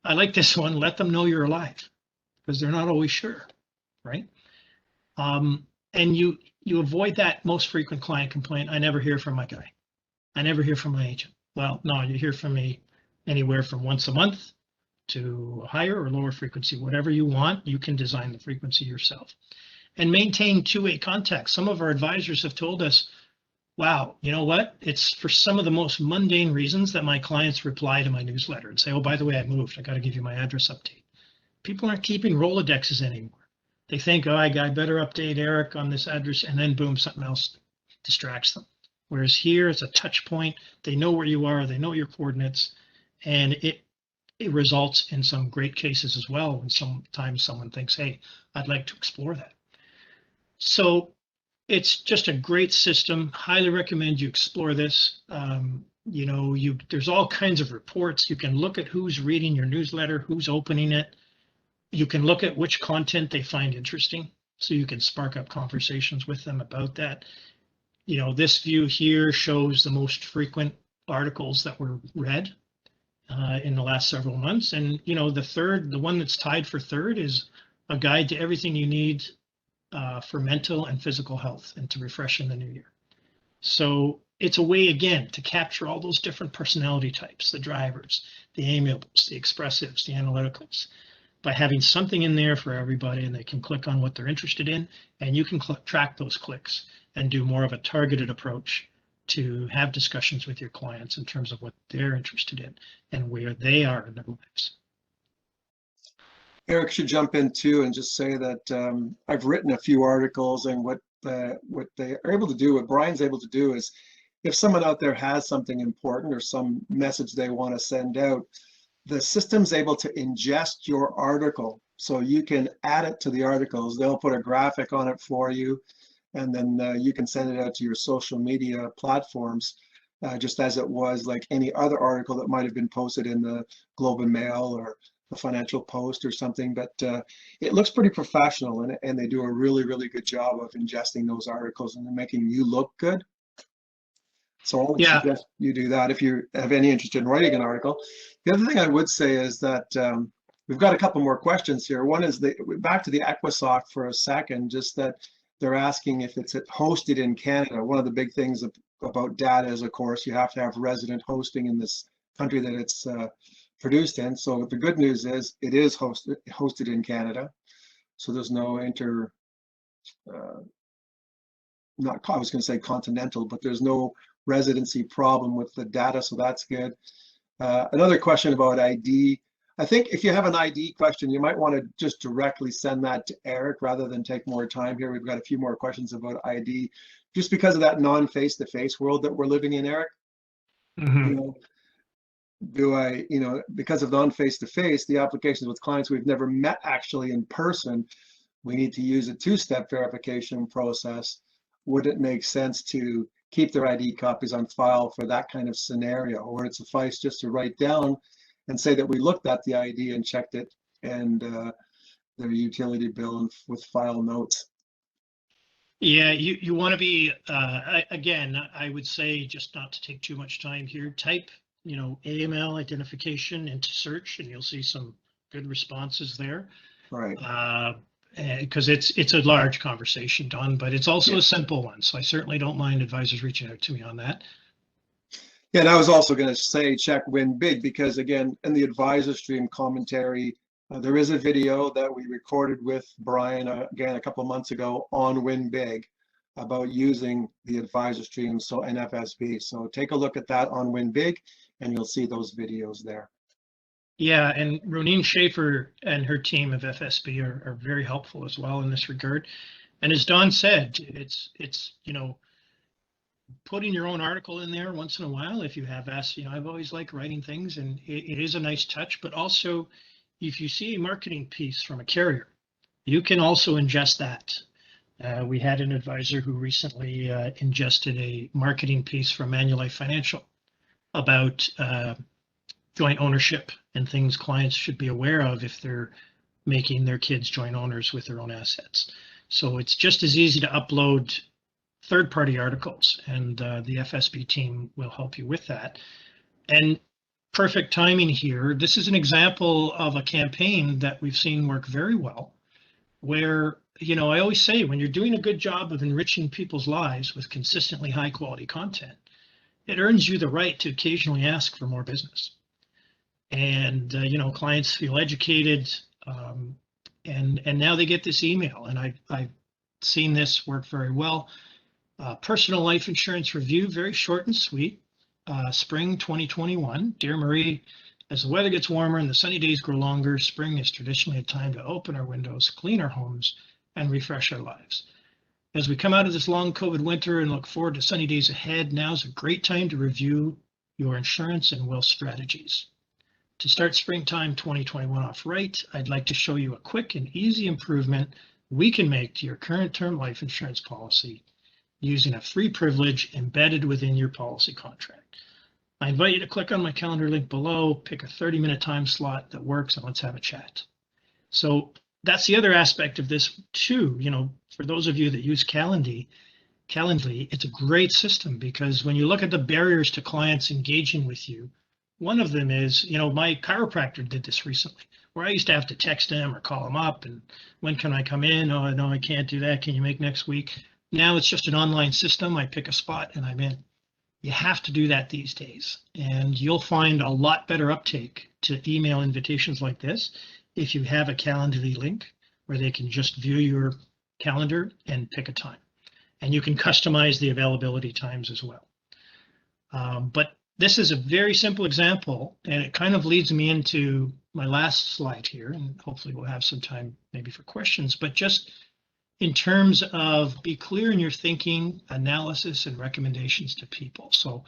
I like this one, let them know you're alive, because they're not always sure, right? And you avoid that most frequent client complaint, I never hear from my guy. I never hear from my agent. Well, no, you hear from me anywhere from once a month to a higher or lower frequency, whatever you want, you can design the frequency yourself. And maintain two-way contact. Some of our advisors have told us, wow, you know what? It's for some of the most mundane reasons that my clients reply to my newsletter and say, oh, by the way, I moved. I got to give you my address update. People aren't keeping Rolodexes anymore. They think, oh, I better update Eric on this address, and then boom, something else distracts them. Whereas here, it's a touch point. They know where you are. They know your coordinates. And it results in some great cases as well when sometimes someone thinks, hey, I'd like to explore that. So it's just a great system. Highly recommend you explore this. There's all kinds of reports. You can look at who's reading your newsletter, who's opening it. You can look at which content they find interesting, so you can spark up conversations with them about that. This view here shows the most frequent articles that were read in the last several months. And, the one that's tied for third is a guide to everything you need for mental and physical health and to refresh in the new year. So it's a way, again, to capture all those different personality types, the drivers, the amiables, the expressives, the analyticals, by having something in there for everybody, and they can click on what they're interested in, and you can track those clicks. and do more of a targeted approach to have discussions with your clients in terms of what they're interested in and where they are in their lives. Eric should jump in too and just say that I've written a few articles, and what they are able to do, what Brian's able to do is, if someone out there has something important or some message they want to send out, the system's able to ingest your article. So you can add it to the articles. They'll put a graphic on it for you, and then you can send it out to your social media platforms, just as it was like any other article that might have been posted in the Globe and Mail or the Financial Post or something. But it looks pretty professional, and they do a really, really good job of ingesting those articles and making you look good. So I would suggest you do that if you have any interest in writing an article. The other thing I would say is that we've got a couple more questions here. One is back to the Equisoc for a second, just that they're asking if it's hosted in Canada. One of the big things about data is, of course, you have to have resident hosting in this country that it's produced in. So the good news is it is hosted in Canada. So there's no I was going to say continental, but there's no residency problem with the data, so that's good. Another question about ID. I think if you have an ID question, you might want to just directly send that to Eric rather than take more time here. We've got a few more questions about ID, just because of that non-face-to-face world that we're living in, Eric. Mm-hmm. Because of non-face-to-face, the applications with clients we've never met actually in person, we need to use a two-step verification process. Would it make sense to keep their ID copies on file for that kind of scenario, or would it suffice just to write down and say that we looked at the ID and checked it, and their utility bill with file notes? Yeah, you want to be, again, I would say, just not to take too much time here, type, AML identification into search, and you'll see some good responses there. Right. Because it's a large conversation, Don, but it's also a simple one. So I certainly don't mind advisors reaching out to me on that. Yeah, and I was also going to say check Win Big, because again, in the advisor stream commentary, there is a video that we recorded with Brian again a couple of months ago on Win Big about using the advisor stream, so NFSB. So take a look at that on Win Big, and you'll see those videos there. Yeah, and Roneen Schaefer and her team of FSB are very helpful as well in this regard. And as Don said, it's putting your own article in there once in a while if you have asked. I've always liked writing things, and it is a nice touch. But also, if you see a marketing piece from a carrier, you can also ingest that. We had an advisor who recently ingested a marketing piece from Manulife Financial about joint ownership and things clients should be aware of if they're making their kids joint owners with their own assets. So it's just as easy to upload third-party articles, and the FSB team will help you with that. And perfect timing here. This is an example of a campaign that we've seen work very well, where, I always say, when you're doing a good job of enriching people's lives with consistently high-quality content, it earns you the right to occasionally ask for more business. And, clients feel educated, and now they get this email, and I've seen this work very well. Personal life insurance review, very short and sweet. Spring 2021. Dear Marie, as the weather gets warmer and the sunny days grow longer, spring is traditionally a time to open our windows, clean our homes, and refresh our lives. As we come out of this long COVID winter and look forward to sunny days ahead, now's a great time to review your insurance and wealth strategies. To start springtime 2021 off right, I'd like to show you a quick and easy improvement we can make to your current term life insurance policy using a free privilege embedded within your policy contract. I invite you to click on my calendar link below, pick a 30-minute time slot that works, and let's have a chat. So that's the other aspect of this too. For those of you that use Calendly, it's a great system, because when you look at the barriers to clients engaging with you, one of them is, my chiropractor did this recently, where I used to have to text him or call him up, and when can I come in? Oh, no, I can't do that. Can you make next week? Now it's just an online system. I pick a spot and I'm in. You have to do that these days, and you'll find a lot better uptake to email invitations like this if you have a Calendly link where they can just view your calendar and pick a time. and you can customize the availability times as well. But this is a very simple example, and it kind of leads me into my last slide here, and hopefully we'll have some time maybe for questions, but just in terms of be clear in your thinking, analysis, and recommendations to people. So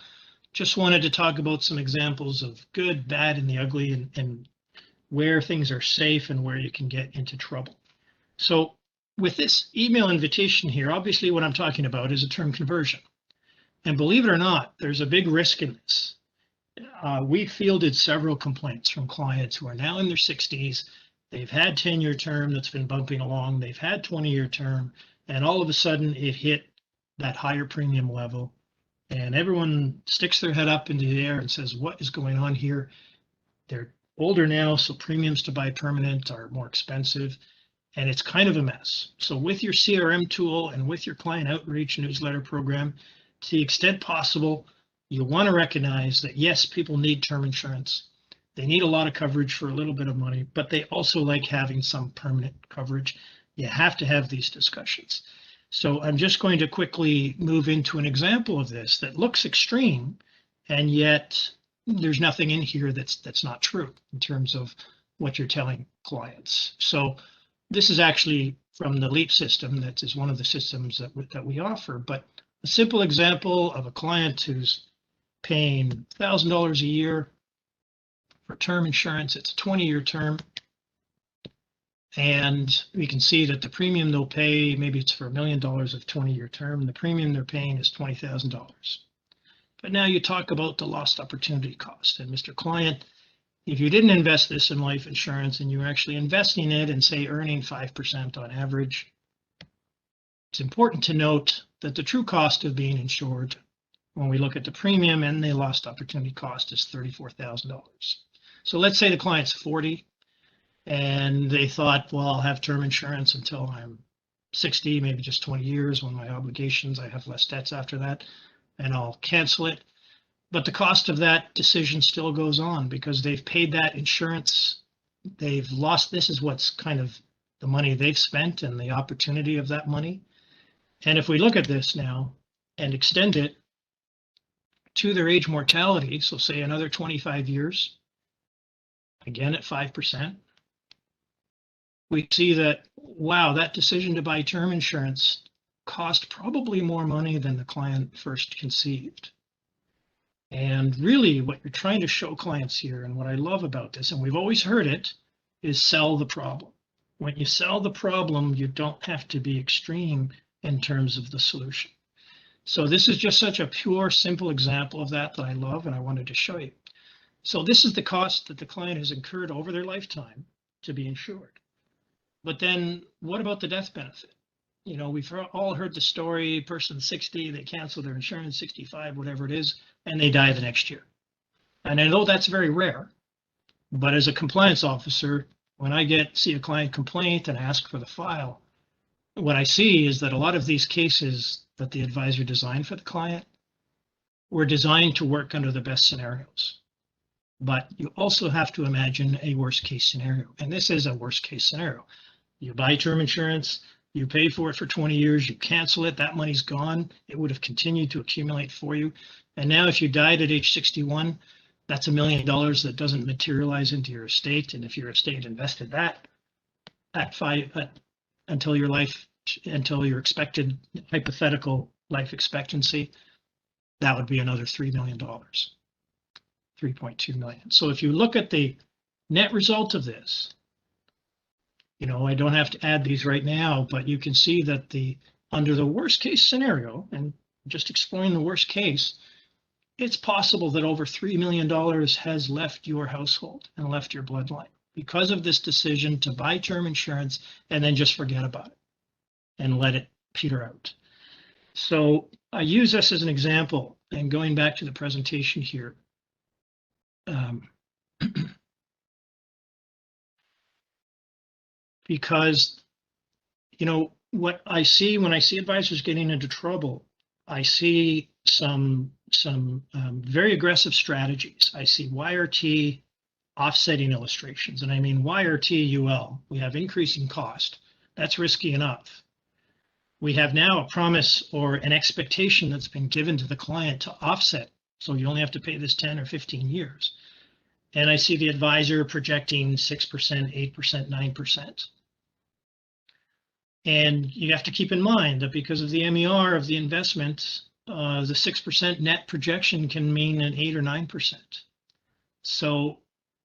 just wanted to talk about some examples of good, bad, and the ugly, and where things are safe and where you can get into trouble. So with this email invitation here, obviously what I'm talking about is a term conversion. And believe it or not, there's a big risk in this. We fielded several complaints from clients who are now in their 60s. They've had 10-year term that's been bumping along. They've had 20-year term, and all of a sudden it hit that higher premium level. And everyone sticks their head up into the air and says, what is going on here? They're older now, so premiums to buy permanent are more expensive, and it's kind of a mess. So with your CRM tool and with your client outreach newsletter program, to the extent possible, you want to recognize that yes, people need term insurance. They need a lot of coverage for a little bit of money, but they also like having some permanent coverage. You have to have these discussions. So I'm just going to quickly move into an example of this that looks extreme, and yet there's nothing in here that's not true in terms of what you're telling clients. So this is actually from the LEAP system. That is one of the systems that we offer, but a simple example of a client who's paying $1,000 a year for term insurance. It's a 20-year term. And we can see that the premium they'll pay, maybe it's for $1 million of 20-year term, the premium they're paying is $20,000. But now you talk about the lost opportunity cost. And Mr. Client, if you didn't invest this in life insurance and you're actually investing it and say earning 5% on average, it's important to note that the true cost of being insured when we look at the premium and the lost opportunity cost is $34,000. So let's say the client's 40 and they thought, well, I'll have term insurance until I'm 60, maybe just 20 years when my obligations, I have less debts after that, and I'll cancel it. But the cost of that decision still goes on because they've paid that insurance. They've lost, this is what's kind of the money they've spent and the opportunity of that money. And if we look at this now and extend it to their age mortality, so say another 25 years, again at 5%, we see that, wow, that decision to buy term insurance cost probably more money than the client first conceived. And really what you're trying to show clients here, and what I love about this, and we've always heard it, is sell the problem. When you sell the problem, you don't have to be extreme in terms of the solution. So this is just such a pure, simple example of that I love, and I wanted to show you. So this is the cost that the client has incurred over their lifetime to be insured. But then what about the death benefit? You know, we've all heard the story, person 60, they cancel their insurance, 65, whatever it is, and they die the next year. And I know that's very rare, but as a compliance officer, when I see a client complaint and ask for the file, what I see is that a lot of these cases that the advisor designed for the client were designed to work under the best scenarios. But you also have to imagine a worst case scenario. And this is a worst case scenario. You buy term insurance, you pay for it for 20 years, you cancel it, that money's gone. It would have continued to accumulate for you. And now if you died at age 61, that's $1 million that doesn't materialize into your estate. And if your estate invested that until your expected hypothetical life expectancy, that would be another $3 million, 3.2 million. So if you look at the net result of this, you know, I don't have to add these right now, but you can see that under the worst case scenario, and just exploring the worst case, it's possible that over $3 million has left your household and left your bloodline because of this decision to buy term insurance and then just forget about it and let it peter out. So I use this as an example, and going back to the presentation here, because, you know, what I see when I see advisors getting into trouble, I see some very aggressive strategies. I see YRT offsetting illustrations, and I mean YRT UL. We have increasing cost. That's risky enough. we have now a promise or an expectation that's been given to the client to offset. So you only have to pay this 10 or 15 years. And I see the advisor projecting 6%, 8%, 9%. And you have to keep in mind that because of the MER of the investment, the 6% net projection can mean an 8 or 9%. So,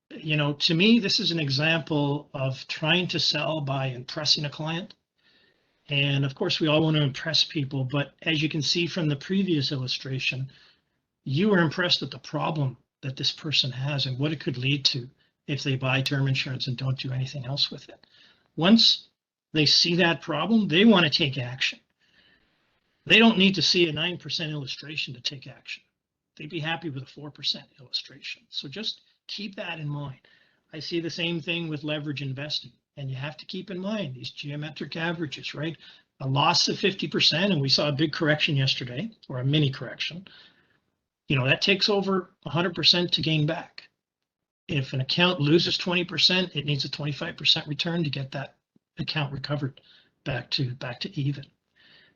you know, to me, this is an example of trying to sell by impressing a client. And of course, we all want to impress people, but as you can see from the previous illustration, you were impressed with the problem that this person has and what it could lead to if they buy term insurance and don't do anything else with it. Once they see that problem, they want to take action. They don't need to see a 9% illustration to take action. They'd be happy with a 4% illustration. So just keep that in mind. I see the same thing with leverage investing. And you have to keep in mind these geometric averages, right? A loss of 50%, and we saw a big correction yesterday, or a mini correction. You know, that takes over 100% to gain back. If an account loses 20%, it needs a 25% return to get that account recovered back to even.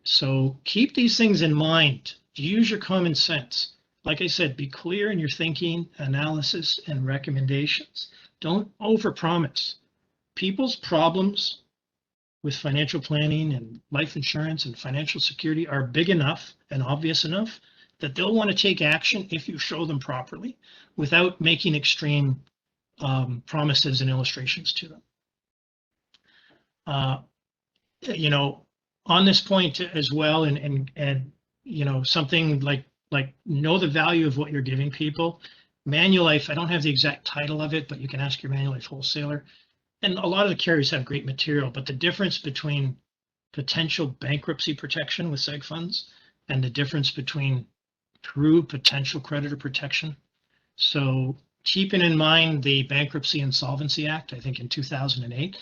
So keep these things in mind. Use your common sense. Like I said, be clear in your thinking, analysis, and recommendations. Don't overpromise. People's problems with financial planning and life insurance and financial security are big enough and obvious enough that they'll want to take action if you show them properly without making extreme promises and illustrations to them. You know, on this point as well, and you know, something like know the value of what you're giving people. Manulife, I don't have the exact title of it, but you can ask your Manulife wholesaler. And a lot of the carriers have great material, but the difference between potential bankruptcy protection with seg funds and the difference between true potential creditor protection. So keeping in mind the Bankruptcy Insolvency Act, I think in 2008,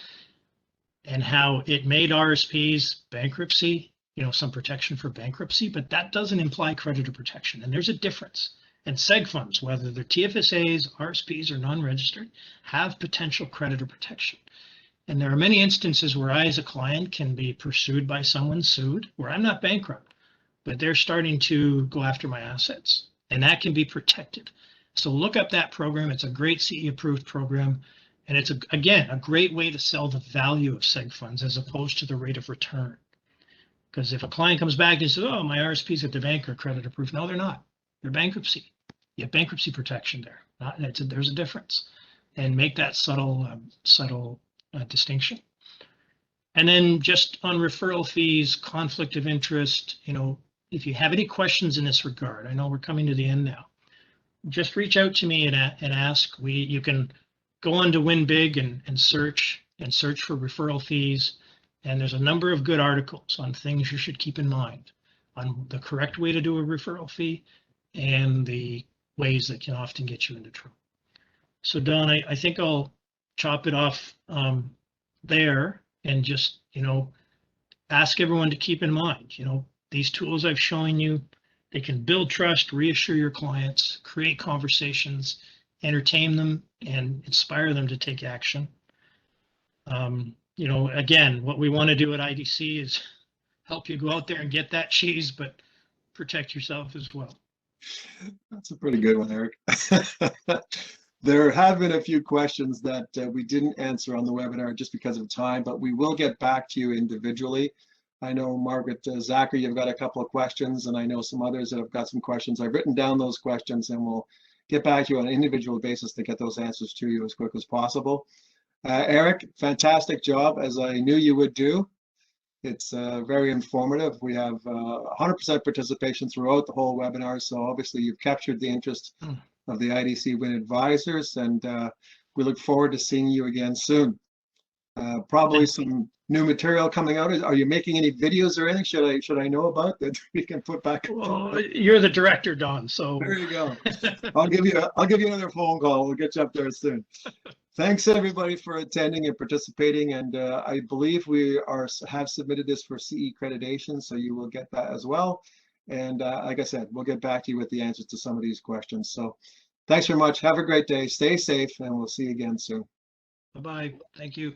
and how it made RSPs bankruptcy, you know, some protection for bankruptcy, but that doesn't imply creditor protection. And there's a difference. And seg funds, whether they're TFSAs, RSPs, or non-registered, have potential creditor protection. And there are many instances where I, as a client, can be pursued by someone, sued, where I'm not bankrupt, but they're starting to go after my assets, and that can be protected. So look up that program. It's a great CE-approved program, and it's, again, a great way to sell the value of seg funds as opposed to the rate of return. Because if a client comes back and says, oh, my RSPs at the bank are creditor proof, no, they're not. They're bankruptcy. You have bankruptcy protection there. There's a difference, and make that subtle distinction. And then just on referral fees, conflict of interest, you know, if you have any questions in this regard, I know we're coming to the end now, just reach out to me and ask. You can go on to Win Big and search for referral fees. And there's a number of good articles on things you should keep in mind on the correct way to do a referral fee and the ways that can often get you into trouble. So Don, I think I'll chop it off there and just, you know, ask everyone to keep in mind, you know, these tools I've shown you, they can build trust, reassure your clients, create conversations, entertain them, and inspire them to take action. You know, again, what we want to do at IDC is help you go out there and get that cheese, but protect yourself as well. That's a pretty good one, Eric. There have been a few questions that we didn't answer on the webinar just because of time, but we will get back to you individually. I know Margaret Zachary, you've got a couple of questions, and I know some others that have got some questions. I've written down those questions, and we'll get back to you on an individual basis to get those answers to you as quick as possible. Eric, fantastic job, as I knew you would do. It's very informative. We have 100% participation throughout the whole webinar, so obviously you've captured the interest of the IDC Win advisors, and we look forward to seeing you again soon. Probably some new material coming out. Are you making any videos or anything should I know about that we can put back? Well, you're the director, Don, so there you go. I'll give you another phone call. We'll get you up there soon. Thanks everybody for attending and participating, and I believe we have submitted this for CE accreditation, so you will get that as well. And like I said, we'll get back to you with the answers to some of these questions. So thanks very much. Have a great day. Stay safe, and we'll see you again soon. Bye-bye. Thank you.